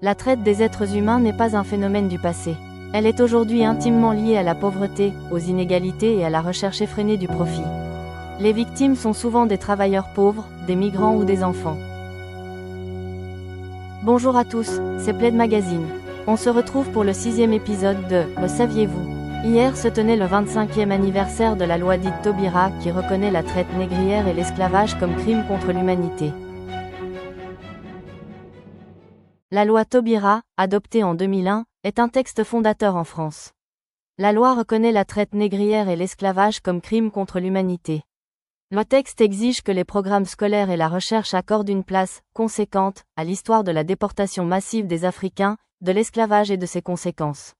La traite des êtres humains n'est pas un phénomène du passé. Elle est aujourd'hui intimement liée à la pauvreté, aux inégalités et à la recherche effrénée du profit. Les victimes sont souvent des travailleurs pauvres, des migrants ou des enfants. Bonjour à tous, c'est Plaid Magazine. On se retrouve pour le 6e épisode de « Le saviez-vous ». Hier se tenait le 25e anniversaire de la loi dite Taubira qui reconnaît la traite négrière et l'esclavage comme crime contre l'humanité. La loi Taubira, adoptée en 2001, est un texte fondateur en France. La loi reconnaît la traite négrière et l'esclavage comme crime contre l'humanité. Le texte exige que les programmes scolaires et la recherche accordent une place conséquente à l'histoire de la déportation massive des Africains, de l'esclavage et de ses conséquences.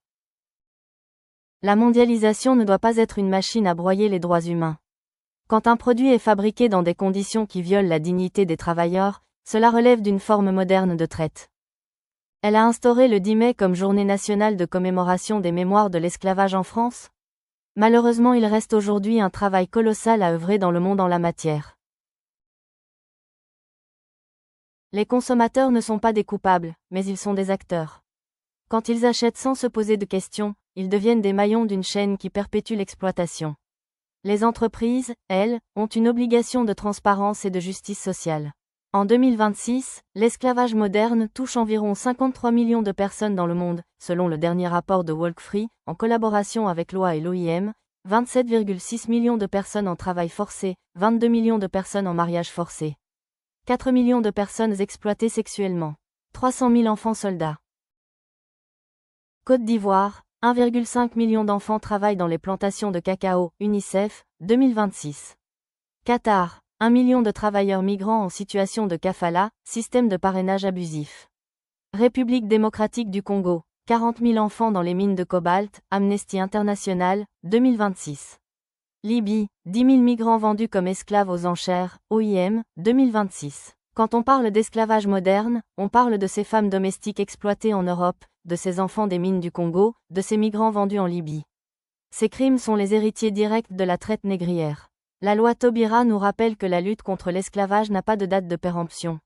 La mondialisation ne doit pas être une machine à broyer les droits humains. Quand un produit est fabriqué dans des conditions qui violent la dignité des travailleurs, cela relève d'une forme moderne de traite. Elle a instauré le 10 mai comme journée nationale de commémoration des mémoires de l'esclavage en France. Malheureusement, il reste aujourd'hui un travail colossal à œuvrer dans le monde en la matière. Les consommateurs ne sont pas des coupables, mais ils sont des acteurs. Quand ils achètent sans se poser de questions, ils deviennent des maillons d'une chaîne qui perpétue l'exploitation. Les entreprises, elles, ont une obligation de transparence et de justice sociale. En 2026, l'esclavage moderne touche environ 53 millions de personnes dans le monde, selon le dernier rapport de Walk Free, en collaboration avec l'OIA et l'OIM, 27,6 millions de personnes en travail forcé, 22 millions de personnes en mariage forcé. 4 millions de personnes exploitées sexuellement. 300 000 enfants soldats. Côte d'Ivoire, 1,5 million d'enfants travaillent dans les plantations de cacao, UNICEF, 2026. Qatar, 1 million de travailleurs migrants en situation de kafala, système de parrainage abusif. République démocratique du Congo, 40 000 enfants dans les mines de cobalt, Amnesty International, 2026. Libye, 10 000 migrants vendus comme esclaves aux enchères, OIM, 2026. Quand on parle d'esclavage moderne, on parle de ces femmes domestiques exploitées en Europe, de ces enfants des mines du Congo, de ces migrants vendus en Libye. Ces crimes sont les héritiers directs de la traite négrière. La loi Taubira nous rappelle que la lutte contre l'esclavage n'a pas de date de péremption.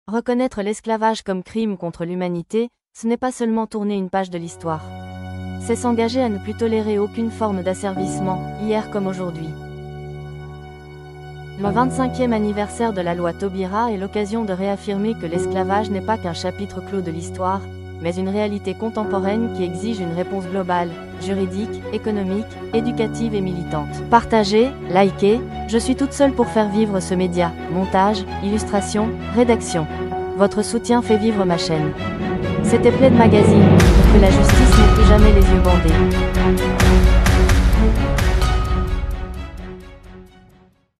Reconnaître l'esclavage comme crime contre l'humanité, ce n'est pas seulement tourner une page de l'histoire. C'est s'engager à ne plus tolérer aucune forme d'asservissement, hier comme aujourd'hui. Le 25e anniversaire de la loi Taubira est l'occasion de réaffirmer que l'esclavage n'est pas qu'un chapitre clos de l'histoire, mais une réalité contemporaine qui exige une réponse globale, juridique, économique, éducative et militante. Partagez, likez, je suis toute seule pour faire vivre ce média, montage, illustration, rédaction. Votre soutien fait vivre ma chaîne. C'était Plaid Magazine, pour que la justice n'ait plus jamais les yeux bandés.